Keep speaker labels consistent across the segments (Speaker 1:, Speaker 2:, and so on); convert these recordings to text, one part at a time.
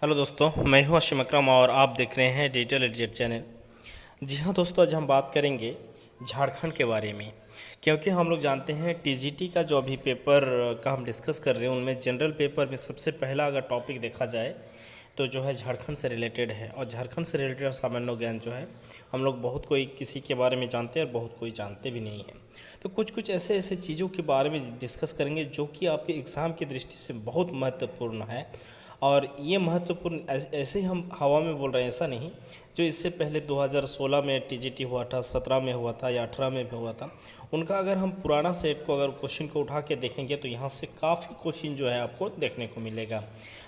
Speaker 1: Hello दोस्तों, मैं हूं अशीम अकरम और आप देख रहे हैं डिजिटल एडिजेट चैनल। जी हाँ दोस्तों, आज हम बात करेंगे झारखंड के बारे में, क्योंकि हम लोग जानते हैं टीजीटी का जो अभी पेपर का हम डिस्कस कर रहे हैं उनमें जनरल पेपर में सबसे पहला अगर टॉपिक देखा जाए तो जो है झारखंड से रिलेटेड है। और झारखंड से रिलेटेड सामान्य ज्ञान जो है हम लोग बहुत कोई किसी के बारे में जानते हैं और बहुत कोई जानते भी नहीं हैं। तो कुछ कुछ ऐसे ऐसे चीज़ों के बारे में डिस्कस करेंगे जो कि आपके एग्ज़ाम की दृष्टि से बहुत महत्वपूर्ण है। और ये महत्वपूर्ण ऐसे ही हम हवा में बोल रहे हैं, ऐसा नहीं। जो इससे पहले 2016 में टीजीटी हुआ था, 17 में हुआ था या 18 में भी हुआ था, उनका अगर हम पुराना सेट को अगर क्वेश्चन को उठा के देखेंगे तो यहाँ से काफ़ी क्वेश्चन जो है आपको देखने को मिलेगा।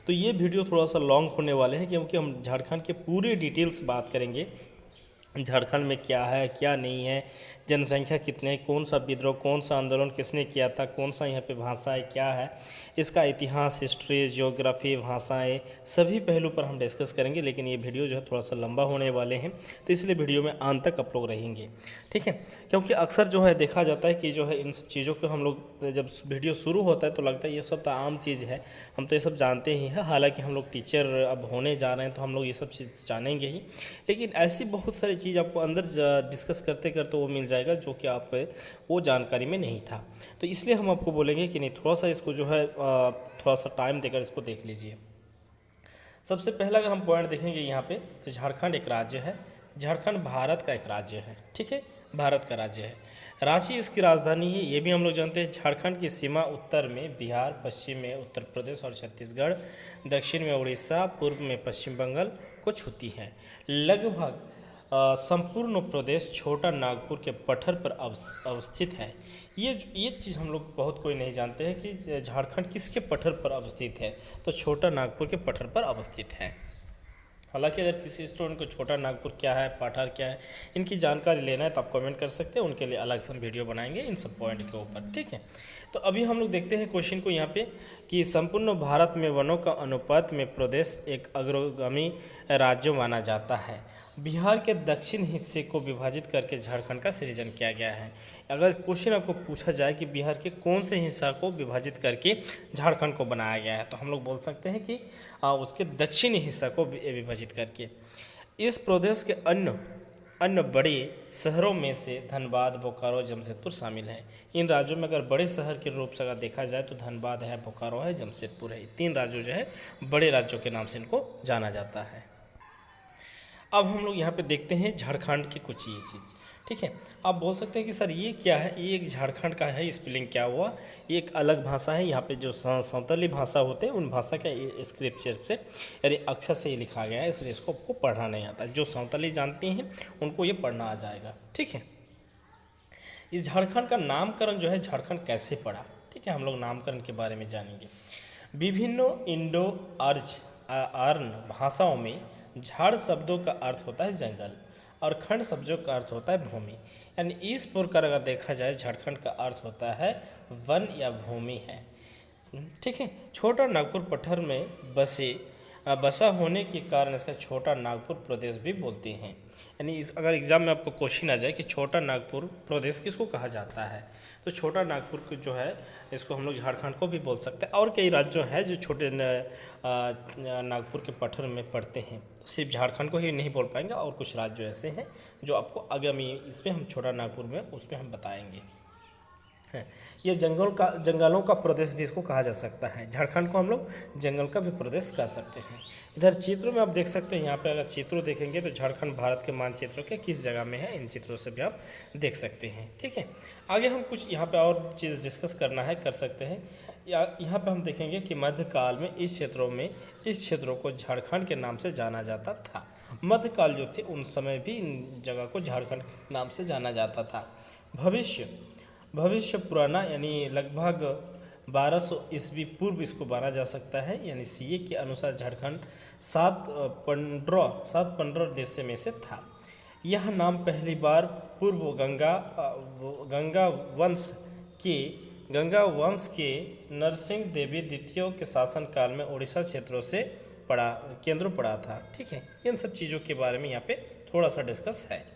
Speaker 1: तो ये वीडियो थोड़ा सा लॉन्ग होने वाले हैं, क्योंकि हम झारखंड के पूरे डिटेल्स बात करेंगे। झारखंड में क्या है क्या नहीं है, जनसंख्या कितने है, कौन सा विद्रोह, कौन सा आंदोलन किसने किया था, कौन सा यहाँ पे भाषा है, क्या है इसका इतिहास, हिस्ट्री, ज्योग्राफी, भाषाएं, सभी पहलू पर हम डिस्कस करेंगे। लेकिन ये वीडियो जो है थोड़ा सा लंबा होने वाले हैं, तो इसलिए वीडियो में अंत तक आप लोग रहेंगे, ठीक है। क्योंकि अक्सर जो है देखा जाता है कि जो है इन सब चीज़ों को हम लोग जब वीडियो शुरू होता है तो लगता है ये सब तो आम चीज़ है, हम तो ये सब जानते ही हैं। हालांकि हम लोग टीचर अब होने जा रहे हैं तो हम लोग ये सब चीज़ जानेंगे ही, लेकिन ऐसी बहुत सारी चीज़ आपको अंदर डिस्कस करते करते वो मिल जाएगा जो कि आप वो जानकारी में नहीं था। तो इसलिए हम आपको बोलेंगे कि नहीं, थोड़ा सा इसको जो है थोड़ा सा टाइम देकर इसको देख लीजिए। सबसे पहला अगर हम पॉइंट देखेंगे यहाँ पे, तो झारखंड एक राज्य है। झारखंड भारत का एक राज्य है, ठीक है, भारत का राज्य है। रांची इसकी राजधानी है, ये भी हम लोग जानते हैं। झारखंड की सीमा उत्तर में बिहार, पश्चिम में उत्तर प्रदेश और छत्तीसगढ़, दक्षिण में उड़ीसा, पूर्व में पश्चिम बंगाल को छूती है। लगभग संपूर्ण प्रदेश छोटा नागपुर के पठार पर अवस्थित है। ये चीज़ हम लोग बहुत कोई नहीं जानते हैं कि झारखंड किसके पठार पर अवस्थित है, तो छोटा नागपुर के पठार पर अवस्थित है। हालांकि अगर किसी स्टूडेंट को छोटा नागपुर क्या है, पठार क्या है, इनकी जानकारी लेना है तो आप कमेंट कर सकते हैं, उनके लिए अलग से हम वीडियो बनाएंगे इन सब पॉइंट के ऊपर, ठीक है। तो अभी हम लोग देखते हैं क्वेश्चन को यहाँ पे कि संपूर्ण भारत में वनों का अनुपात में प्रदेश एक अग्रगामी राज्य माना जाता है। बिहार के दक्षिण हिस्से को विभाजित करके झारखंड का सृजन किया गया है। अगर क्वेश्चन आपको पूछा जाए कि बिहार के कौन से हिस्सा को विभाजित करके झारखंड को बनाया गया है, तो हम लोग बोल सकते हैं कि उसके दक्षिणी हिस्सा को विभाजित करके। इस प्रदेश के अन्य बड़े शहरों में से धनबाद, बोकारो, जमशेदपुर शामिल हैं। इन राज्यों में अगर बड़े शहर के रूप से अगर देखा जाए तो धनबाद है, बोकारो है, जमशेदपुर है। तीन राज्यों जो है बड़े राज्यों के नाम से इनको जाना जाता है। अब हम लोग यहाँ पे देखते हैं झारखंड की कुछ ये चीज़, ठीक है। आप बोल सकते हैं कि सर ये क्या है, ये एक झारखंड का है, स्पेलिंग क्या हुआ, ये एक अलग भाषा है। यहाँ पे जो संताली भाषा होते हैं उन भाषा का स्क्रिप्चर से यानी अक्षर से ये लिखा गया है, इसलिए इसको आपको पढ़ना नहीं आता। जो संताली जानते हैं उनको ये पढ़ना आ जाएगा, ठीक है। इस झारखंड का नामकरण जो है झारखंड कैसे पड़ा, ठीक है, हम लोग नामकरण के बारे में जानेंगे। विभिन्न इंडो आर्य भाषाओं में झाड़ शब्दों का अर्थ होता है जंगल और खंड शब्दों का अर्थ होता है भूमि। यानी इस प्रकार अगर देखा जाए झारखंड का अर्थ होता है वन या भूमि है, ठीक है। छोटा नागपुर पठार में बसा होने के कारण इसका छोटा नागपुर प्रदेश भी बोलते हैं। यानी अगर एग्जाम में आपको क्वेश्चन आ जाए कि छोटा नागपुर प्रदेश किसको कहा जाता है, तो छोटा नागपुर को जो है इसको हम लोग झारखंड को भी बोल सकते हैं। और कई राज्य हैं जो छोटे नागपुर के पठार में पड़ते हैं, सिर्फ झारखंड को ही नहीं बोल पाएंगे, और कुछ राज्य ऐसे हैं जो आपको आगामी इसमें हम छोटा नागपुर में उसमें हम बताएंगे। है ये जंगलों का प्रदेश भी इसको कहा जा सकता है। झारखंड को हम लोग जंगल का भी प्रदेश कह सकते हैं। इधर चित्रों में आप देख सकते हैं, यहाँ पे अगर चित्रों देखेंगे तो झारखंड भारत के मानचित्रों के किस जगह में है, इन चित्रों से भी आप देख सकते हैं, ठीक है। आगे हम कुछ यहाँ पे और चीज़ डिस्कस करना है, कर सकते हैं। यहाँ पे हम देखेंगे कि मध्यकाल में इस क्षेत्रों को झारखंड के नाम से जाना जाता था। मध्यकाल जो थे उन समय भी इन जगह को झारखंड नाम से जाना जाता था। भविष्य पुराना यानी लगभग 1200 ईस्वी पूर्व इसको माना जा सकता है। यानी सीए के अनुसार झारखंड 715 देशों में से था। यह नाम पहली बार पूर्व गंगा वंश के नरसिंह देवी द्वितीय के शासनकाल में उड़ीसा क्षेत्रों से केंद्र पड़ा था, ठीक है। इन सब चीज़ों के बारे में यहाँ पे थोड़ा सा डिस्कस है।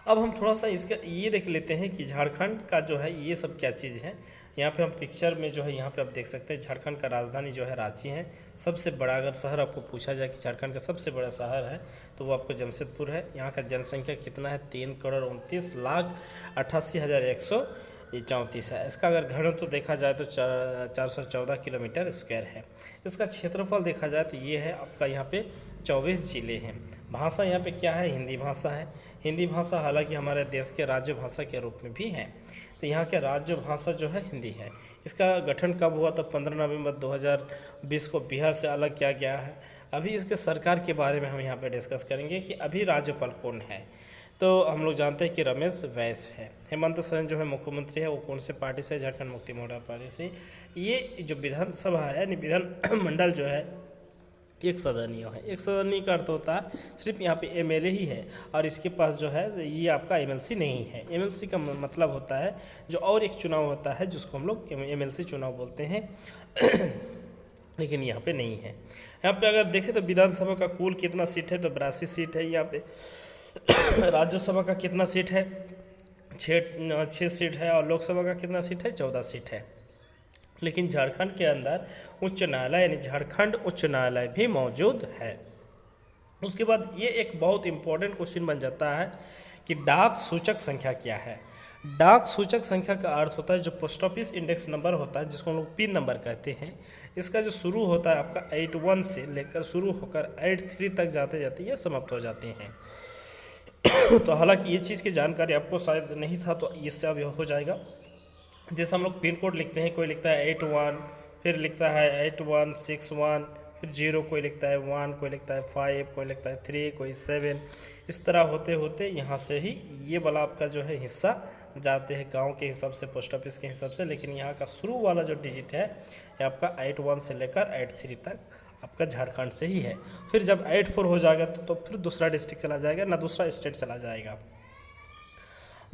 Speaker 1: अब हम थोड़ा सा इसका ये देख लेते हैं कि झारखंड का जो है ये सब क्या चीज़ है। यहाँ पे हम पिक्चर में जो है यहाँ पे आप देख सकते हैं झारखंड का राजधानी जो है रांची है। सबसे बड़ा अगर शहर आपको पूछा जाए कि झारखंड का सबसे बड़ा शहर है तो वो आपको जमशेदपुर है। यहाँ का जनसंख्या कितना है 3,29,88,134 है। इसका अगर घनत्व देखा जाए तो 414 किलोमीटर स्क्वायर है। इसका क्षेत्रफल देखा जाए तो ये है आपका यहाँ पे 24 जिले हैं। भाषा यहाँ पे क्या है, हिंदी भाषा है। हिंदी भाषा हालांकि हमारे देश के राज्य भाषा के रूप में भी है, तो यहाँ के राज्य भाषा जो है हिंदी है। इसका गठन कब हुआ तो 15 नवंबर 2020 को बिहार से अलग किया गया है। अभी इसके सरकार के बारे में हम यहाँ पे डिस्कस करेंगे कि अभी राज्यपाल कौन है। तो हम लोग जानते हैं कि रमेश बैस है। हेमंत सोरेन जो है मुख्यमंत्री है, वो कौन से पार्टी से, झारखंड मुक्ति मोर्चा पार्टी से। ये जो विधानसभा है यानी विधान मंडल जो है एक सदनीय है। एक सदनीय का अर्थ होता है सिर्फ यहाँ पे एमएलए ही है और इसके पास जो है ये आपका एमएलसी नहीं है। एमएलसी का मतलब होता है जो और एक चुनाव होता है जिसको हम लोग एमएलसी चुनाव बोलते हैं लेकिन यहाँ पे नहीं है। यहाँ पे अगर देखें तो विधानसभा का कुल कितना सीट है तो 82 सीट है यहाँ पे। राज्यसभा का कितना सीट है, 6 सीट है और लोकसभा का कितना सीट है, 14 सीट है। लेकिन झारखंड के अंदर उच्च न्यायालय यानी झारखंड उच्च न्यायालय भी मौजूद है। उसके बाद ये एक बहुत इंपॉर्टेंट क्वेश्चन बन जाता है कि डाक सूचक संख्या क्या है। डाक सूचक संख्या का अर्थ होता है जो पोस्ट ऑफिस इंडेक्स नंबर होता है जिसको हम लोग पिन नंबर कहते हैं। इसका जो शुरू होता है आपका 81 से लेकर शुरू होकर 83 तक जाते जाते ये समाप्त हो जाते हैं। तो हालांकि ये चीज़ की जानकारी आपको शायद नहीं था, तो इससे अब हो जाएगा। जैसे हम लोग पिन कोड लिखते हैं, कोई लिखता है 81, फिर लिखता है 8161, फिर 0, कोई लिखता है 1, कोई लिखता है 5, कोई लिखता है 3, कोई 7। इस तरह होते होते यहाँ से ही ये वाला आपका जो है हिस्सा जाते हैं गांव के हिसाब से, पोस्ट ऑफिस के हिसाब से। लेकिन यहाँ का शुरू वाला जो डिजिट है ये आपका 81 से लेकर 83 तक आपका झारखंड से ही है। फिर जब 84 हो जाएगा तो फिर दूसरा डिस्ट्रिक्ट चला जाएगा ना, दूसरा स्टेट चला जाएगा।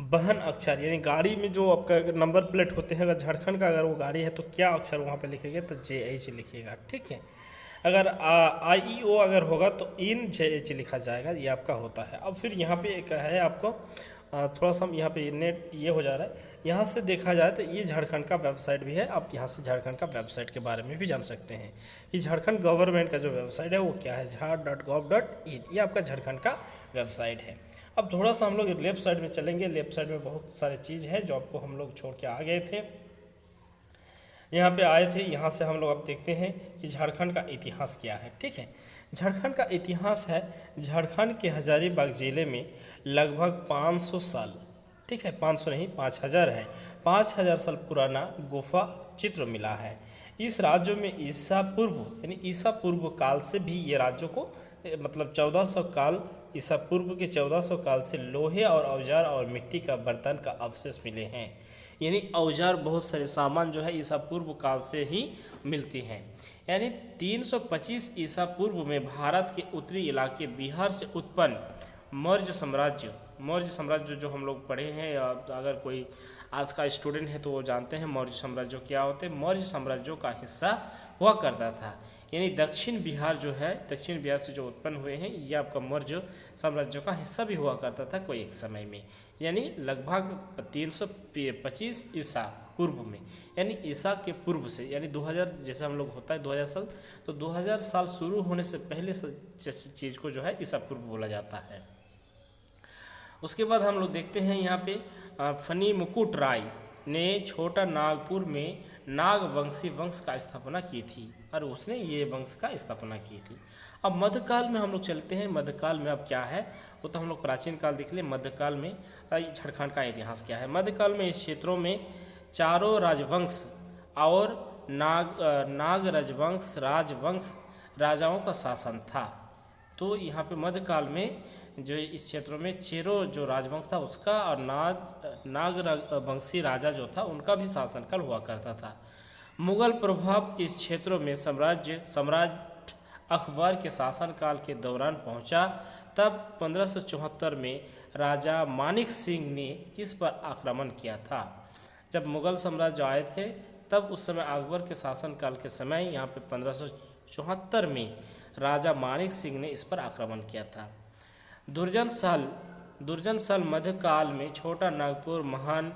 Speaker 1: बहन अक्षर यानी गाड़ी में जो आपका नंबर प्लेट होते हैं, अगर झारखंड का अगर वो गाड़ी है तो क्या अक्षर वहाँ पे लिखेंगे तो JH लिखिएगा, ठीक है। अगर IEO अगर होगा तो इन JH लिखा जाएगा, ये आपका होता है। अब फिर यहाँ पे एक है आपको थोड़ा सा यहाँ पे नेट ये हो जा रहा है। यहाँ से देखा जाए तो ये झारखंड का वेबसाइट भी है। आप यहाँ से झारखंड का वेबसाइट के बारे में भी जान सकते हैं कि झारखंड गवर्नमेंट का जो वेबसाइट है वो क्या है, झार.gov.in, ये आपका झारखंड का वेबसाइट है। अब थोड़ा सा हम लोग लेफ्ट साइड में चलेंगे। लेफ्ट साइड में बहुत सारी चीज़ है जो आपको हम लोग छोड़ के आ गए थे, यहाँ पे आए थे। यहाँ से हम लोग अब देखते हैं कि झारखंड का इतिहास क्या है, ठीक है। झारखंड का इतिहास है, झारखंड के हजारीबाग जिले में लगभग 500 साल, ठीक है, 500 नहीं 5000 है, 5000 साल पुराना गुफा चित्र मिला है। इस राज्य में ईसा पूर्व यानी ईसा पूर्व काल से भी ये राज्यों को मतलब 1400 काल, ईसा पूर्व के 1400 काल से लोहे और औजार और मिट्टी का बर्तन का अवशेष मिले हैं। यानी औजार बहुत सारे सामान जो है ईसा पूर्व काल से ही मिलती हैं। यानी 325 ईसा पूर्व में भारत के उत्तरी इलाके बिहार से उत्पन्न मौर्य साम्राज्य जो हम लोग पढ़े हैं, या अगर कोई आज का स्टूडेंट है तो वो जानते हैं मौर्य साम्राज्य क्या होते हैं। मौर्य साम्राज्यों का हिस्सा हुआ करता था। यानी दक्षिण बिहार जो है, दक्षिण बिहार से जो उत्पन्न हुए हैं ये आपका मौर्य साम्राज्य का हिस्सा भी हुआ करता था कोई एक समय में। यानी लगभग 325 ईसा पूर्व में, यानी ईसा के पूर्व से, यानी 2000 जैसे हम लोग होता है 2000 साल, तो 2000 साल शुरू होने से पहले चीज़ को जो है ईसा पूर्व बोला जाता है। उसके बाद हम लोग देखते हैं यहाँ पे फनी मुकुट राय ने छोटा नागपुर में नागवंशी वंश का स्थापना की थी और उसने ये वंश का स्थापना की थी। अब मध्यकाल में हम लोग चलते हैं। मध्यकाल में अब क्या है वो तो हम लोग प्राचीन काल देख लें। मध्यकाल में झारखंड का इतिहास क्या है। मध्यकाल में इस क्षेत्रों में चारों राजवंश और नाग राजवंश राजाओं का शासन था। तो यहाँ पे मध्यकाल में जो इस क्षेत्रों में चेरो जो राजवंश था उसका और नागवंशी राजा जो था उनका भी शासनकाल हुआ करता था। मुगल प्रभाव इस क्षेत्रों में सम्राट अकबर के शासनकाल के दौरान पहुंचा। तब 1574 में राजा मानिक सिंह ने इस पर आक्रमण किया था। जब मुगल साम्राज्य आए थे तब उस समय अकबर के शासनकाल के समय यहाँ पे 1574 में राजा मानिक सिंह ने इस पर आक्रमण किया था। दुर्जन साल मध्यकाल में छोटा नागपुर महान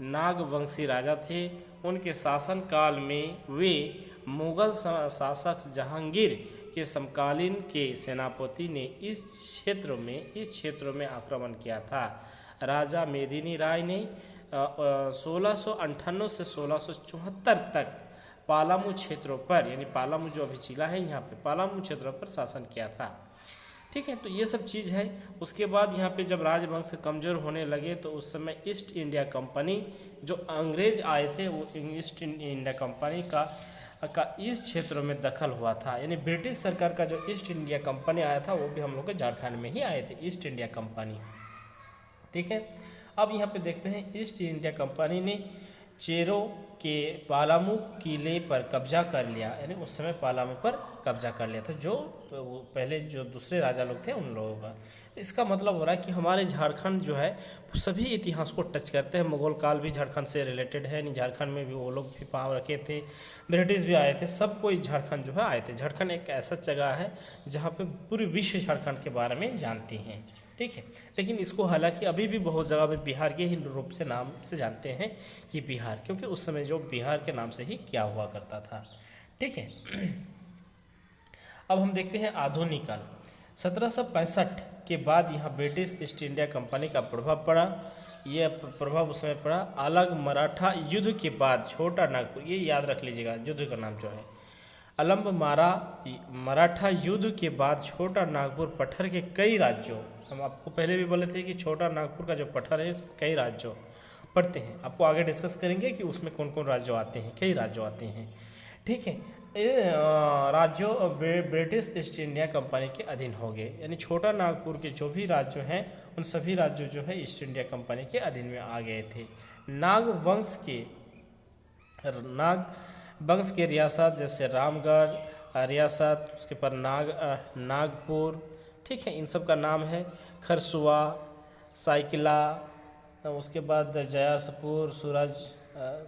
Speaker 1: नागवंशी राजा थे। उनके शासनकाल में वे मुगल शासक जहांगीर के समकालीन के सेनापति ने इस क्षेत्र में आक्रमण किया था। राजा मेदिनी राय ने 1658 से 1674 तक पालामू क्षेत्रों पर, यानी पालामू जो अभी जिला है यहाँ पे, पालामू क्षेत्रों पर शासन किया था। ठीक है, तो ये सब चीज़ है। उसके बाद यहाँ पे जब राजवंश कमज़ोर होने लगे तो उस समय ईस्ट इंडिया कंपनी, जो अंग्रेज आए थे, वो ईस्ट इंडिया कंपनी का इस क्षेत्रों में दखल हुआ था। यानी ब्रिटिश सरकार का जो ईस्ट इंडिया कंपनी आया था वो भी हम लोग के झारखंड में ही आए थे, ईस्ट इंडिया कंपनी। ठीक है, अब यहाँ पे देखते हैं ईस्ट इंडिया कंपनी ने चेरो के पालामू किले पर कब्जा कर लिया। यानी उस समय पालामू पर कब्जा कर लिया था, जो वो पहले जो दूसरे राजा लोग थे उन लोगों का। इसका मतलब हो रहा है कि हमारे झारखंड जो है सभी इतिहास को टच करते हैं। मुगल काल भी झारखंड से रिलेटेड है, झारखंड में भी वो लोग भी पाँव रखे थे, ब्रिटिश भी आए थे, सब कोई झारखंड जो है आए थे। झारखंड एक ऐसा जगह है जहाँ पे पूरी विश्व झारखंड के बारे में जानती हैं। ठीक है, लेकिन इसको हालांकि अभी भी बहुत जगह में बिहार के ही रूप से नाम से जानते हैं कि बिहार, क्योंकि उस समय जो बिहार के नाम से ही क्या हुआ करता था। ठीक है, अब हम देखते हैं आधुनिक काल। 1765 के बाद यहाँ ब्रिटिश ईस्ट इंडिया कंपनी का प्रभाव पड़ा। ये प्रभाव उस समय पड़ा। अलग मराठा युद्ध के बाद छोटा नागपुर, ये याद रख लीजिएगा युद्ध का नाम जो है, अलंब मराठा युद्ध के बाद छोटा नागपुर पठार के कई राज्यों, हम आपको पहले भी बोले थे कि छोटा नागपुर का जो पठार है इसमें कई राज्यों पड़ते हैं। आपको आगे डिस्कस करेंगे कि उसमें कौन कौन राज्य आते हैं, कई राज्य आते हैं। ठीक है, ये राज्यों ब्रिटिश ईस्ट इंडिया कंपनी के अधीन हो गए। यानी छोटा नागपुर के जो भी राज्य हैं उन सभी राज्यों जो है ईस्ट इंडिया कंपनी के अधीन में आ गए थे। नाग वंश के रियासत जैसे रामगढ़ रियासत, उसके पर नागपुर, ठीक है, इन सब का नाम है। खरसुआ, साइकिला, उसके बाद जयासपुर,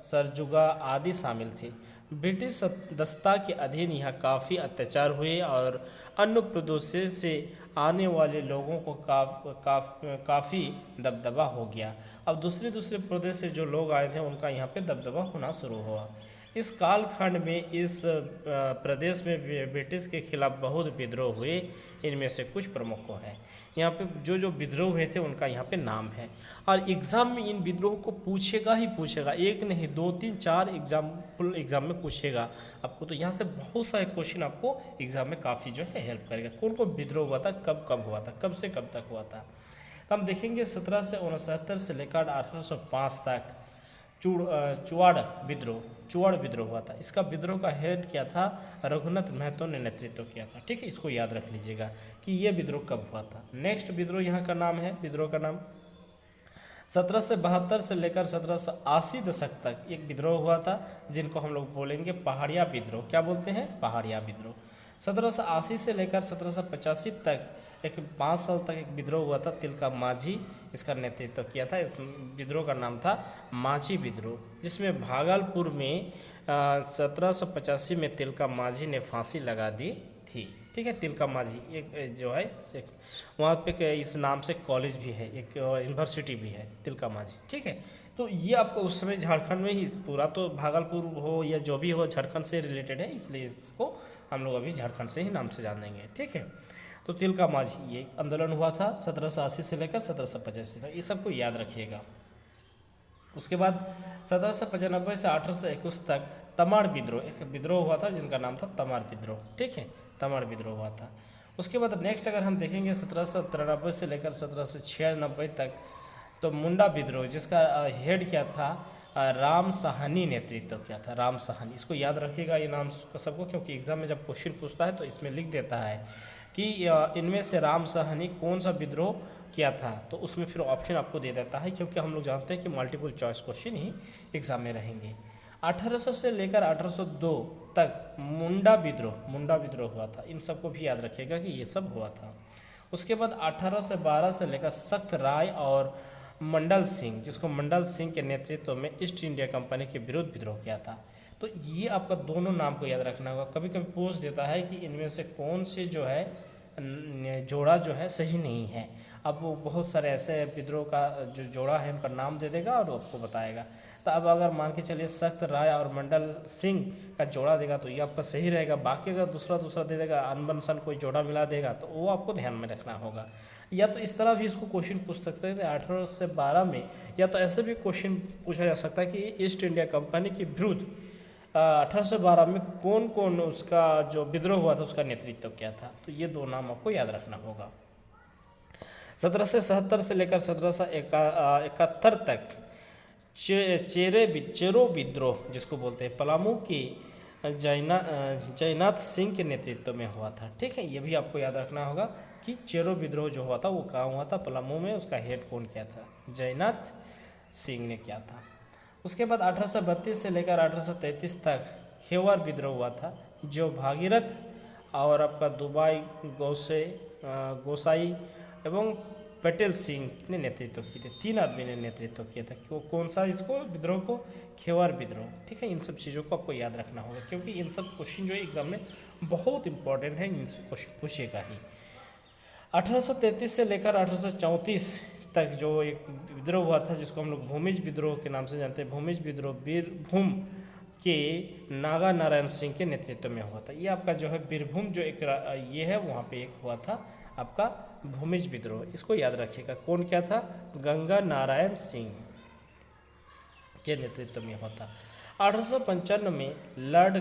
Speaker 1: सरजुगा आदि शामिल थी। ब्रिटिश दस्ता के अधीन यहाँ काफ़ी अत्याचार हुए और अन्य प्रदेशों से आने वाले लोगों को काफ़ी दबदबा हो गया। अब दूसरे प्रदेश से जो लोग आए थे उनका यहाँ पे दबदबा होना शुरू हुआ। इस कालखंड में इस प्रदेश में ब्रिटिश के खिलाफ बहुत विद्रोह हुए। इनमें से कुछ प्रमुखों हैं। यहाँ पे जो विद्रोह हुए थे उनका यहाँ पे नाम है। और एग्ज़ाम में इन विद्रोह को पूछेगा ही पूछेगा, एक नहीं 2 3 4 एग्जाम में पूछेगा आपको। तो यहाँ से बहुत सारे क्वेश्चन आपको एग्जाम में काफ़ी जो है हेल्प करेगा। कौन कौन विद्रोह हुआ था, कब हुआ था, कब से कब तक हुआ था। तो हम देखेंगे 1769 से लेकर 1805 तक चुवाड़ विद्रोह हुआ था। इसका विद्रोह का हेड क्या था, रघुनाथ महतो ने नेतृत्व किया था। ठीक है, इसको याद रख लीजिएगा कि ये विद्रोह कब हुआ था। नेक्स्ट विद्रोह यहाँ का नाम है, विद्रोह का नाम 1772 से लेकर 1780 दशक तक एक विद्रोह हुआ था, जिनको हम लोग बोलेंगे पहाड़िया विद्रोह। क्या बोलते हैं, पहाड़िया विद्रोह। 1780 से लेकर 1785 तक एक 5 साल तक एक विद्रोह हुआ था, तिलका माझी इसका नेतृत्व किया था। इस विद्रोह का नाम था माझी विद्रोह, जिसमें भागलपुर में 1785 में तिलका माझी ने फांसी लगा दी थी। ठीक है, तिलका माझी एक जो है वहाँ पे इस नाम से कॉलेज भी है, एक यूनिवर्सिटी भी है, तिलका माझी। ठीक है, तो ये आपको उस समय झारखंड में ही, पूरा तो भागलपुर हो या जो भी हो झारखंड से रिलेटेड है, इसलिए इसको हम लोग अभी झारखंड से ही नाम से जानेंगे। ठीक है, तो तिलका माझी ये आंदोलन हुआ था 1780 से लेकर 1785 तक, ये सबको याद रखिएगा। उसके बाद 1795 से 1821 तक तमाड़ विद्रोह, एक विद्रोह हुआ था जिनका नाम था तमाड़ विद्रोह। ठीक है, तमाड़ विद्रोह हुआ था। उसके बाद नेक्स्ट अगर हम देखेंगे 1793 से लेकर 1796 तक, तो मुंडा विद्रोह, जिसका हेड क्या था, राम साहनी नेतृत्व किया था। राम साहनी, इसको याद रखिएगा ये नाम सबको, क्योंकि एग्जाम में जब क्वेश्चन पूछता है तो इसमें लिख देता है कि इनमें से राम साहनी कौन सा विद्रोह किया था, तो उसमें फिर ऑप्शन आपको दे देता है, क्योंकि हम लोग जानते हैं कि मल्टीपल चॉइस क्वेश्चन ही एग्जाम में रहेंगे। 1800 से लेकर 1802 तक मुंडा विद्रोह हुआ था। इन सबको भी याद रखिएगा कि ये सब हुआ था। उसके बाद 1812 से लेकर सख्त राय और मंडल सिंह, जिसको मंडल सिंह के नेतृत्व में ईस्ट इंडिया कंपनी के विरुद्ध विद्रोह किया था। तो ये आपका दोनों नाम को याद रखना होगा। कभी कभी पूछ देता है कि इनमें से कौन से जो है जोड़ा जो है सही नहीं है। अब वो बहुत सारे ऐसे विद्रोह का जो जोड़ा है उनका नाम दे देगा और आपको बताएगा। तो अब अगर मान के चलिए सख्त राय और मंडल सिंह का जोड़ा देगा तो ये आपका सही रहेगा। बाकी अगर दूसरा दूसरा दे देगा, अनबन सन कोई जोड़ा मिला देगा तो वो आपको ध्यान में रखना होगा। या तो इस तरह भी इसको क्वेश्चन पूछ सकते हैं 1812 में, या तो ऐसे भी क्वेश्चन पूछा जा सकता है कि ईस्ट इंडिया कंपनी के विरुद्ध 1812 में कौन कौन उसका जो विद्रोह हुआ था उसका नेतृत्व किया था। तो ये दो नाम आपको याद रखना होगा। 1777 से लेकर 1771 तक चेरो विद्रोह जिसको बोलते हैं पलामू की जयनाथ सिंह के नेतृत्व में हुआ था। ठीक है, ये भी आपको याद रखना होगा कि चेरो विद्रोह जो हुआ था वो कहाँ हुआ था, पलामू में। उसका हेड कौन किया था, जयनाथ सिंह ने किया था। उसके बाद 1832 से लेकर 1833 तक खेवार विद्रोह हुआ था, जो भागीरथ और आपका दुबाई गोसाई एवं पटेल सिंह ने नेतृत्व किए थे। 3 आदमी ने नेतृत्व किया था। कौन सा इसको विद्रोह को, खेवार विद्रोह। ठीक है, इन सब चीज़ों को आपको याद रखना होगा क्योंकि इन सब क्वेश्चन जो है एग्जाम में बहुत इंपॉर्टेंट है, इनसे क्वेश्चन पूछेगा ही। 1833 से लेकर 1834 तक जो एक विद्रोह हुआ था जिसको हम लोग भूमिज विद्रोह के नाम से जानते हैं। भूमिज विद्रोह बीरभूम के नागा नारायण सिंह के नेतृत्व में हुआ था। ये आपका जो है बीरभूम जो एक ये है वहाँ पे एक हुआ था आपका भूमिज विद्रोह। इसको याद रखिएगा, कौन क्या था, गंगा नारायण सिंह के नेतृत्व में हुआ था। 1855 में लॉर्ड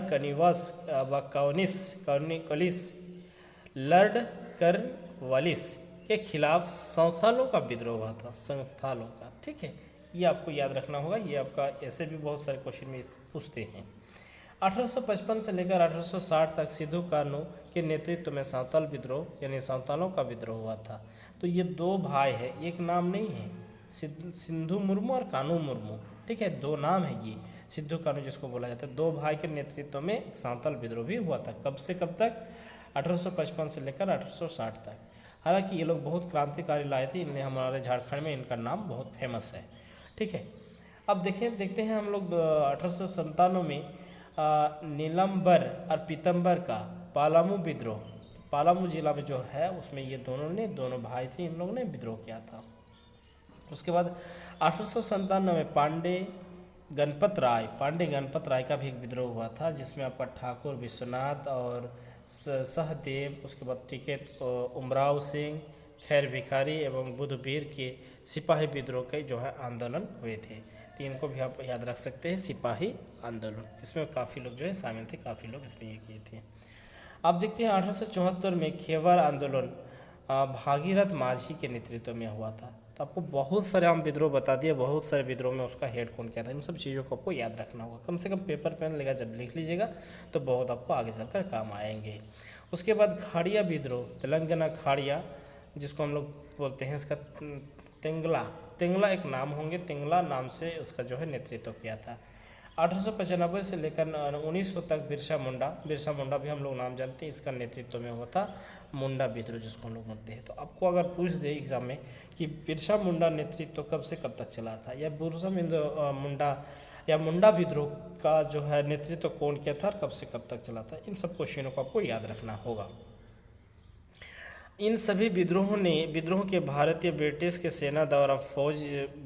Speaker 1: कर्नवालिस के खिलाफ संथालों का विद्रोह हुआ था, संथालों का। ठीक है, ये आपको याद रखना होगा। ये आपका ऐसे भी बहुत सारे क्वेश्चन में पूछते हैं। 1855 से लेकर 1860 तक सिद्धू कान्हू के नेतृत्व में सांताल विद्रोह यानी सांतालों का विद्रोह हुआ था। तो ये 2 भाई है, एक नाम नहीं है, सिद्धू मुर्मू और कान्हू मुर्मू। ठीक है, 2 नाम है ये, सिद्धू कान्हू जिसको बोला जाता है। 2 भाई के नेतृत्व में सांताल विद्रोह भी हुआ था। कब से कब तक, 1855 से लेकर 1860 तक। हालांकि ये लोग बहुत क्रांतिकारी लाए थे, इन्हें हमारे झारखंड में इनका नाम बहुत फेमस है। ठीक है, अब देखते हैं हम लोग 1897 में नीलम्बर और पीतम्बर का पालामू विद्रोह, पालामू जिला में जो है उसमें ये दोनों भाई थे, इन लोगों ने विद्रोह किया था। उसके बाद 1897 में पांडे गणपत राय का भी एक विद्रोह हुआ था जिसमें आपका ठाकुर विश्वनाथ और सहदेव, उसके बाद टिकैत उमराव सिंह, खैर भिखारी एवं बुधवीर के सिपाही विद्रोह के जो है आंदोलन हुए थे। तो इनको भी आप याद रख सकते हैं, सिपाही आंदोलन। इसमें काफ़ी लोग जो है शामिल थे, काफ़ी लोग इसमें ये किए थे। आप देखते हैं 1874 में खेवार आंदोलन भागीरथ माझी के नेतृत्व में हुआ था। तो आपको बहुत सारे हम विद्रोह बता दिए, बहुत सारे विद्रोह में उसका हेड कौन किया था। इन सब चीज़ों को आपको याद रखना होगा, कम से कम पेपर पेन लेगा जब लिख लीजिएगा तो बहुत आपको आगे चलकर काम आएंगे। उसके बाद खाड़िया विद्रोह, तेलंगाना खाड़िया जिसको हम लोग बोलते हैं, इसका तेंगला एक नाम होंगे, तेंगला नाम से उसका जो है नेतृत्व किया था। 1895 से लेकर 1900 तक बिरसा मुंडा भी हम लोग नाम जानते हैं, इसका नेतृत्व में हुआ था मुंडा विद्रोह जिसको हम लोग बोलते हैं। तो आपको अगर पूछ दे एग्जाम में कि बिरसा मुंडा नेतृत्व कब से कब तक चला था, या बिरसा मुंडा या मुंडा विद्रोह का जो है नेतृत्व कौन किया था और कब से कब तक चला था, इन सब क्वेश्चनों को आपको याद रखना होगा। इन सभी विद्रोह के भारतीय ब्रिटिश के सेना द्वारा फौज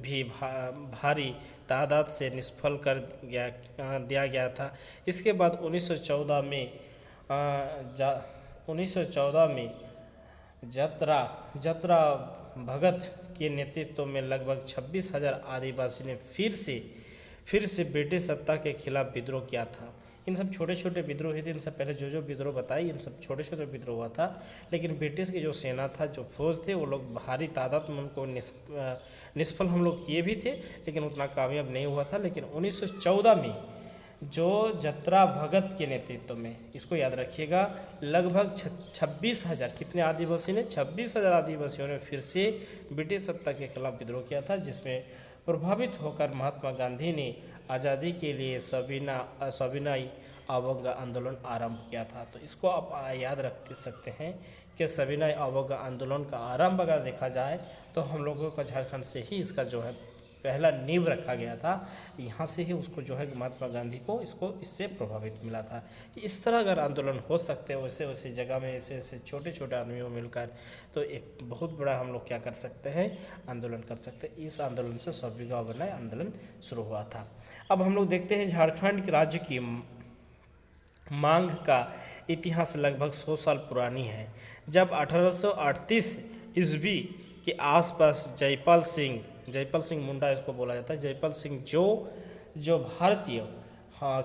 Speaker 1: भी भारी तादाद से निष्फल कर दिया गया था। इसके बाद 1914 में जतरा भगत के नेतृत्व में लगभग 26,000 आदिवासी ने फिर से ब्रिटिश सत्ता के खिलाफ विद्रोह किया था। इन सब छोटे छोटे विद्रोह थे, इनसे पहले जो विद्रोह बताई इन सब छोटे छोटे विद्रोह हुआ था। लेकिन ब्रिटिश की जो सेना था, जो फौज थे, वो लोग भारी तादाद में उनको निष्फल हम लोग किए भी थे, लेकिन उतना कामयाब नहीं हुआ था। लेकिन 1914 में जो जतरा भगत के नेतृत्व में, इसको याद रखिएगा, लगभग 26,000 कितने आदिवासी ने, 26,000 आदिवासियों ने फिर से ब्रिटिश सत्ता के खिलाफ विद्रोह किया था, जिसमें प्रभावित होकर महात्मा गांधी ने आज़ादी के लिए सविनय अवज्ञा आंदोलन आरंभ किया था। तो इसको आप याद रख सकते हैं कि सविनय अवज्ञा आंदोलन का आरंभ अगर देखा जाए तो हम लोगों का झारखंड से ही इसका जो है पहला नींव रखा गया था, यहाँ से ही उसको जो है महात्मा गांधी को इससे प्रभावित मिला था कि इस तरह अगर आंदोलन हो सकते हैं वैसे वैसे जगह में ऐसे ऐसे छोटे छोटे आदमियों मिलकर, तो एक बहुत बड़ा हम लोग क्या कर सकते हैं, आंदोलन कर सकते हैं। इस आंदोलन से सब विघा बनाए आंदोलन शुरू हुआ था। अब हम लोग देखते हैं झारखंड के राज्य की मांग का इतिहास लगभग 100 साल पुरानी है, जब 1838 ईस्वी के आसपास जयपाल सिंह मुंडा इसको बोला जाता है, जयपाल सिंह जो भारतीय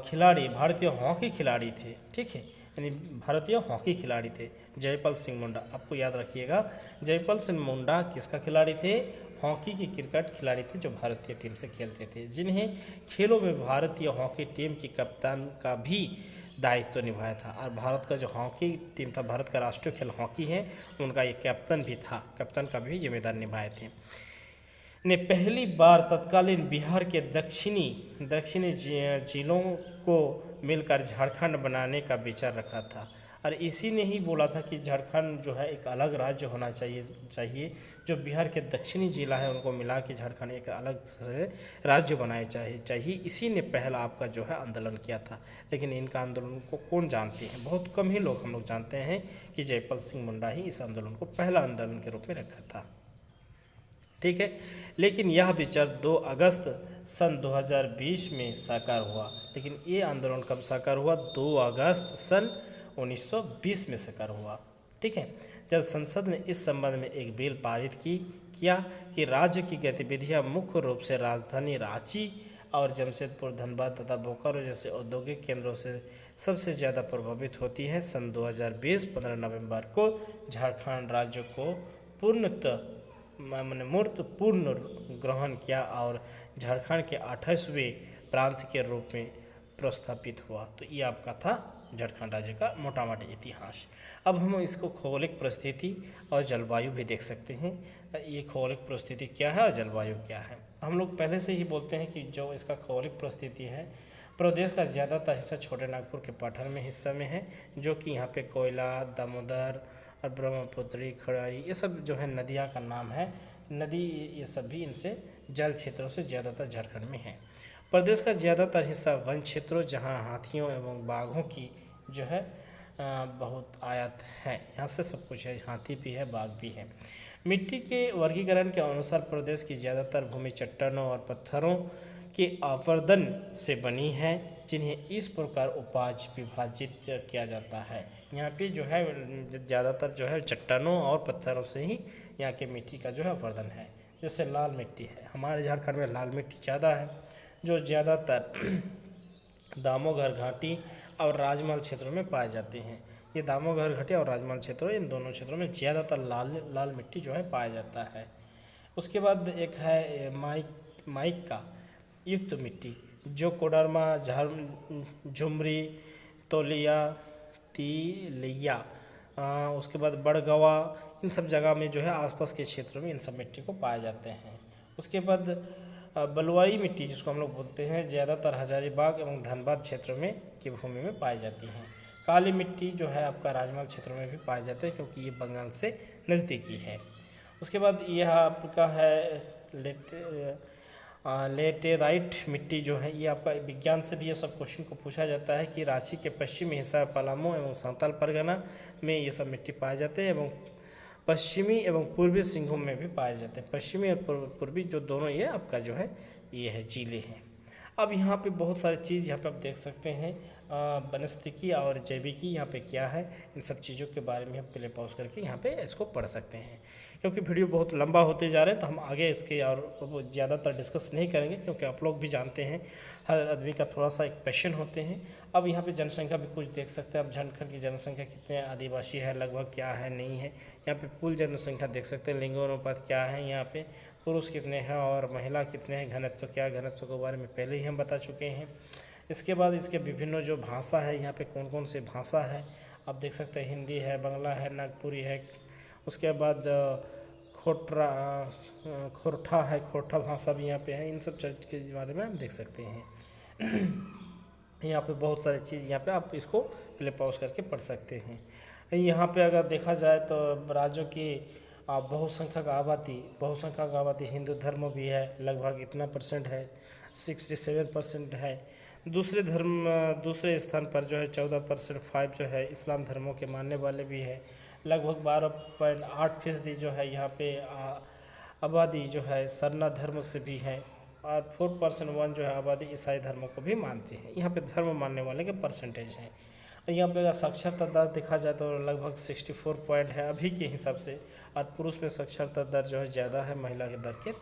Speaker 1: खिलाड़ी, भारतीय हॉकी खिलाड़ी थे, ठीक है, यानी भारतीय हॉकी खिलाड़ी थे जयपाल सिंह मुंडा। आपको याद रखिएगा, जयपाल सिंह मुंडा किसका खिलाड़ी थे, हॉकी की क्रिकेट खिलाड़ी थे जो भारतीय टीम से खेलते थे, जिन्हें खेलों में भारतीय हॉकी टीम की कप्तान का भी दायित्व निभाया था। और भारत का जो हॉकी टीम था, भारत का राष्ट्रीय खेल हॉकी है, उनका ये कैप्टन भी था, कैप्टन का भी जिम्मेदार निभाए थे। ने पहली बार तत्कालीन बिहार के दक्षिणी जिलों को मिलकर झारखंड बनाने का विचार रखा था, और इसी ने ही बोला था कि झारखंड जो है एक अलग राज्य होना चाहिए, जो बिहार के दक्षिणी जिला है उनको मिला के झारखंड एक अलग से राज्य बनाए चाहिए। इसी ने पहला आपका जो है आंदोलन किया था। लेकिन इनका आंदोलन को कौन जानते हैं, बहुत कम ही लोग हम लोग जानते हैं कि जयपाल सिंह मुंडा ही इस आंदोलन को पहला आंदोलन के रूप में रखा था, ठीक है। लेकिन यह विचार 2 अगस्त सन 2020 में साकार हुआ। लेकिन ये आंदोलन कब साकार हुआ, 2 अगस्त सन 1920 में साकार हुआ, ठीक है, जब संसद ने इस संबंध में एक बिल पारित किया कि राज्य की गतिविधियां मुख्य रूप से राजधानी रांची और जमशेदपुर, धनबाद तथा बोकारो जैसे औद्योगिक केंद्रों से सबसे ज़्यादा प्रभावित होती है। सन 2020 15 नवंबर को झारखंड राज्य को मूर्त पूर्ण ग्रहण किया और झारखंड के 28वें प्रांत के रूप में प्रस्थापित हुआ। तो ये आपका था झारखंड राज्य का मोटा मोटी इतिहास। अब हम इसको खगोलिक परिस्थिति और जलवायु भी देख सकते हैं। ये खगोलिक परिस्थिति क्या है और जलवायु क्या है। हम लोग पहले से ही बोलते हैं कि जो इसका खगोलिक परिस्थिति है, प्रदेश का ज़्यादातर हिस्सा छोटे नागपुर के पठार में हिस्सा में है, जो कि यहाँ पे कोयला, दामोदर और ब्रह्मपुत्री, खड़ाई, ये सब जो है नदियाँ का नाम है, नदी, ये सब भी इनसे जल क्षेत्रों से ज़्यादातर झारखंड में है। प्रदेश का ज़्यादातर हिस्सा वन क्षेत्रों, जहाँ हाथियों एवं बाघों की जो है बहुत आयात है, यहाँ से सब कुछ है, हाथी भी है, बाघ भी है। मिट्टी के वर्गीकरण के अनुसार प्रदेश की ज़्यादातर भूमि चट्टानों और पत्थरों के आवर्धन से बनी है, जिन्हें इस प्रकार विभाजित किया जाता है। यहाँ पे जो है ज़्यादातर जो है चट्टानों और पत्थरों से ही यहाँ के मिट्टी का जो है आवर्धन है। जैसे लाल मिट्टी है, हमारे झारखंड में लाल मिट्टी ज़्यादा है, जो ज़्यादातर दामोदर घाटी और राजमहल क्षेत्रों में पाए जाते हैं। ये दामोदर घाटी और राजमहल क्षेत्रों, इन दोनों क्षेत्रों में ज़्यादातर लाल मिट्टी जो है पाया जाता है। उसके बाद एक है माइक का युक्त मिट्टी, जो कोडरमा, झुमरी, तोलिया, तिलिया, उसके बाद बड़गवा, इन सब जगह में जो है आसपास के क्षेत्रों में इन सब मिट्टी को पाए जाते हैं। उसके बाद बलुआई मिट्टी, जिसको हम लोग बोलते हैं, ज़्यादातर हजारीबाग एवं धनबाद क्षेत्रों में की भूमि में पाई जाती हैं। काली मिट्टी जो है आपका राजमहल क्षेत्रों में भी पाए जाते हैं, क्योंकि ये बंगाल से नज़दीकी है। उसके बाद यह आपका है लेटेराइट मिट्टी जो है, ये आपका विज्ञान से भी ये सब क्वेश्चन को पूछा जाता है कि रांची के पश्चिमी हिस्सा पलामू एवं संताल परगना में ये सब मिट्टी पाए जाते हैं, एवं पश्चिमी एवं पूर्वी सिंहभूम में भी पाए जाते हैं। पश्चिमी और पूर्वी जो दोनों ये आपका जो है ये है जिले हैं। अब यहाँ पे बहुत सारी चीज़ यहाँ पे आप देख सकते हैं, वनस्पतिकी और जैविकी यहाँ पे क्या है, इन सब चीज़ों के बारे में हम पहले पॉज करके यहाँ पे इसको पढ़ सकते हैं। क्योंकि वीडियो बहुत लंबा होते जा रहे हैं, तो हम आगे इसके और ज़्यादातर डिस्कस नहीं करेंगे, क्योंकि आप लोग भी जानते हैं हर आदमी का थोड़ा सा एक पैशन होते हैं। अब यहाँ पे जनसंख्या भी कुछ देख सकते हैं आप, झारखंड की जनसंख्या कितने आदिवासी है, लगभग क्या है, नहीं है। यहाँ पे कुल जनसंख्या देख सकते हैं, लिंगोनुपात क्या है, यहाँ पे पुरुष कितने हैं और महिला कितने हैं, घनत्व क्या, घनत्व के बारे में पहले ही हम बता चुके हैं। इसके बाद इसके विभिन्न जो भाषा है, यहाँ पे कौन कौन सी भाषा है आप देख सकते हैं, हिंदी है, बांग्ला है, नागपुरी है। उसके बाद खोरठा है, खोरठा भाषा भी यहाँ पे है। इन सब चीज़ के बारे में हम देख सकते हैं। यहाँ पे बहुत सारी चीज़, यहाँ पे आप इसको प्ले पॉज करके पढ़ सकते हैं। यहाँ पे अगर देखा जाए तो राज्यों की
Speaker 2: बहुसंख्यक आबादी हिंदू धर्म भी है, लगभग इतना परसेंट है, 67% है। दूसरे स्थान पर जो है 14% 5 जो है इस्लाम धर्मों के मानने वाले भी है। लगभग 12.8% जो है यहाँ पे आबादी जो है सरना धर्म से भी है, और 4% 1 जो है आबादी ईसाई धर्मों को भी मानती है। यहाँ पे धर्म मानने वाले के परसेंटेज हैं। यहाँ पे अगर साक्षरता दर देखा जाए तो लगभग 64 पॉइंट है अभी के हिसाब से, और पुरुष में साक्षरता दर जो है ज़्यादा है महिला के दर के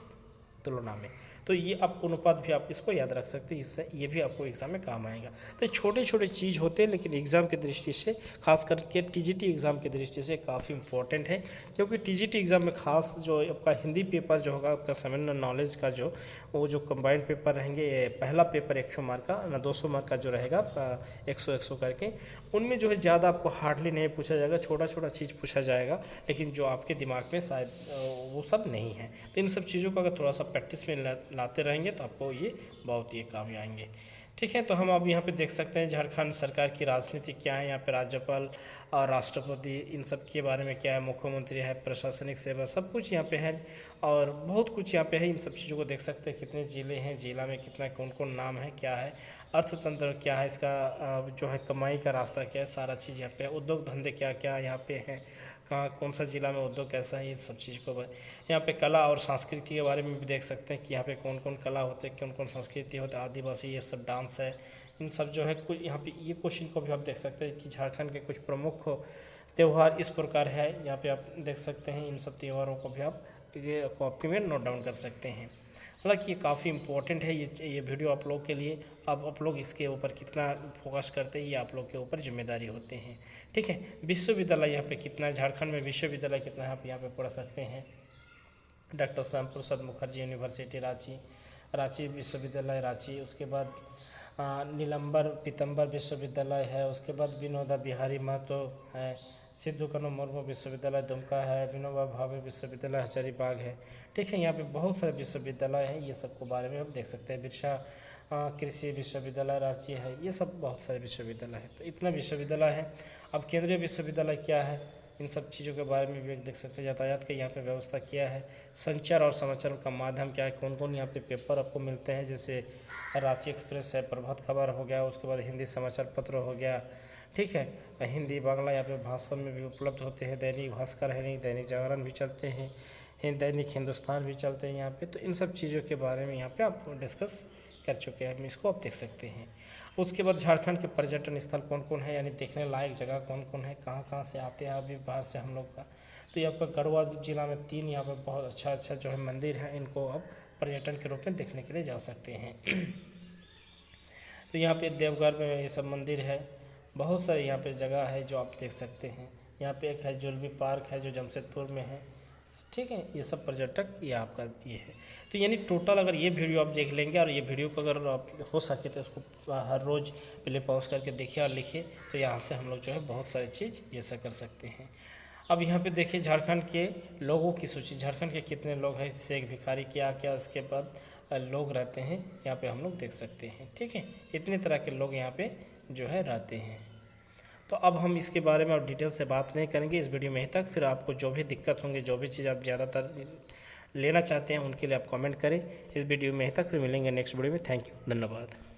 Speaker 2: तुलना में। तो ये आप अनुपात भी आप इसको याद रख सकते हैं, इससे ये भी आपको एग्ज़ाम में काम आएगा। तो छोटे छोटे चीज़ होते हैं, लेकिन एग्ज़ाम की दृष्टि से खास करके टीजीटी एग्ज़ाम की दृष्टि से काफ़ी इंपॉर्टेंट है, क्योंकि टीजीटी एग्ज़ाम में खास जो आपका हिंदी पेपर जो होगा, आपका सामान्य नॉलेज का जो कंबाइंड पेपर रहेंगे, पहला पेपर 100 मार्क का ना 200 मार्क का जो रहेगा 100 करके, उनमें जो है ज़्यादा आपको हार्डली नहीं पूछा जाएगा, छोटा छोटा चीज़ पूछा जाएगा, लेकिन जो आपके दिमाग में शायद वो सब नहीं है। तो इन सब चीज़ों को अगर थोड़ा सा प्रैक्टिस में लाते रहेंगे तो आपको ये बहुत ही काम आएंगे। ठीक है, तो हम अब यहाँ पे देख सकते हैं झारखंड सरकार की राजनीति क्या है। यहाँ पे राज्यपाल और राष्ट्रपति इन सब के बारे में क्या है, मुख्यमंत्री है, प्रशासनिक सेवा, सब कुछ यहाँ पे है, और बहुत कुछ यहाँ पे है। इन सब चीज़ों को देख सकते हैं, कितने ज़िले हैं, जिला में कितना कौन कौन नाम है, क्या है, अर्थतंत्र क्या है, इसका जो है कमाई का रास्ता क्या है, सारा चीज़ यहाँ पे है। उद्योग धंधे क्या क्या यहाँ पे हैं, कहाँ कौन सा ज़िला में उद्योग कैसा है, ये सब चीज़ को यहाँ पे कला और संस्कृति के बारे में भी देख सकते हैं कि यहाँ पे कौन कौन कला होते हैं, कौन कौन संस्कृति होता है, आदिवासी ये सब डांस है, इन सब जो है कुछ यहाँ पे ये क्वेश्चन को भी आप देख सकते हैं कि झारखंड के कुछ प्रमुख त्यौहार इस प्रकार है। यहाँ पे आप देख सकते हैं, इन सब त्योहारों को भी आप ये कॉपी में नोट डाउन कर सकते हैं। हालांकि ये काफ़ी इंपॉर्टेंट है ये वीडियो आप लोग के लिए। अब आप लोग इसके ऊपर कितना फोकस करते हैं, ये आप लोग के ऊपर जिम्मेदारी होते हैं। ठीक है, विश्वविद्यालय यहाँ पे कितना है, झारखंड में विश्वविद्यालय कितना है, आप यहाँ पे पढ़ सकते हैं। डॉक्टर श्याम प्रसाद मुखर्जी यूनिवर्सिटी रांची, रांची विश्वविद्यालय रांची, उसके बाद नीलंबर पीतम्बर विश्वविद्यालय है, उसके बाद विनोदा बिहारी महतो है, सिद्धू कान्हू मुर्मू विश्वविद्यालय दुमका है, विनोबा भावे विश्वविद्यालय हजारीबाग है। ठीक है, यहाँ पे बहुत सारे विश्वविद्यालय हैं, ये सब के बारे में आप देख सकते हैं। बिरसा कृषि विश्वविद्यालय रांची है, ये सब बहुत सारे विश्वविद्यालय हैं। तो इतना विश्वविद्यालय है। अब केंद्रीय विश्वविद्यालय क्या है, इन सब चीज़ों के बारे में भी देख सकते हैं। यातायात के यहाँ पे व्यवस्था क्या है, संचार और समाचार का माध्यम क्या है, कौन कौन यहाँ पे पेपर आपको मिलते हैं, जैसे रांची एक्सप्रेस है, प्रभात खबर हो गया, उसके बाद हिंदी समाचार पत्र हो गया। ठीक है, हिंदी बांग्ला यहाँ पे भाषा में भी उपलब्ध होते हैं। दैनिक भास्कर है, दैनिक जागरण भी चलते हैं, दैनिक हिंदुस्तान भी चलते हैं यहाँ पे। तो इन सब चीज़ों के बारे में यहाँ पे आप डिस्कस कर चुके हैं, हम इसको आप देख सकते हैं। उसके बाद झारखंड के पर्यटन स्थल कौन कौन है, यानी देखने लायक जगह कौन कौन है, कहाँ कहाँ से आते हैं अभी बाहर से हम लोग का। तो ये आपका गढ़वा जिला में 3 यहाँ पर बहुत अच्छा जो है मंदिर है, इनको आप पर्यटन के रूप में देखने के लिए जा सकते हैं। तो यहाँ पे देवघर में ये सब मंदिर है, बहुत सारे यहाँ पे जगह है जो आप देख सकते हैं। यहाँ पे एक है जुलमी पार्क है जो जमशेदपुर में है। ठीक है, ये सब पर्यटक ये आपका ये है। तो यानी टोटल अगर ये वीडियो आप देख लेंगे, और ये वीडियो को अगर आप हो सके तो उसको हर रोज़ पहले पॉज करके देखिए और लिखिए, तो यहाँ से हम लोग जो है बहुत सारी चीज़ ये सब कर सकते हैं। अब यहाँ पे देखिए झारखंड के लोगों की सूची, झारखंड के कितने लोग हैं, शेख भिखारी क्या क्या, उसके बाद लोग रहते हैं यहाँ पे हम लोग देख सकते हैं। ठीक है, इतने तरह के लोग यहाँ पे जो है रहते हैं। तो अब हम इसके बारे में और डिटेल से बात नहीं करेंगे इस वीडियो में ही तक। फिर आपको जो भी दिक्कत होंगे, जो भी चीज़ आप ज़्यादातर लेना चाहते हैं, उनके लिए आप कमेंट करें इस वीडियो में ही तक। फिर मिलेंगे नेक्स्ट वीडियो में। थैंक यू, धन्यवाद।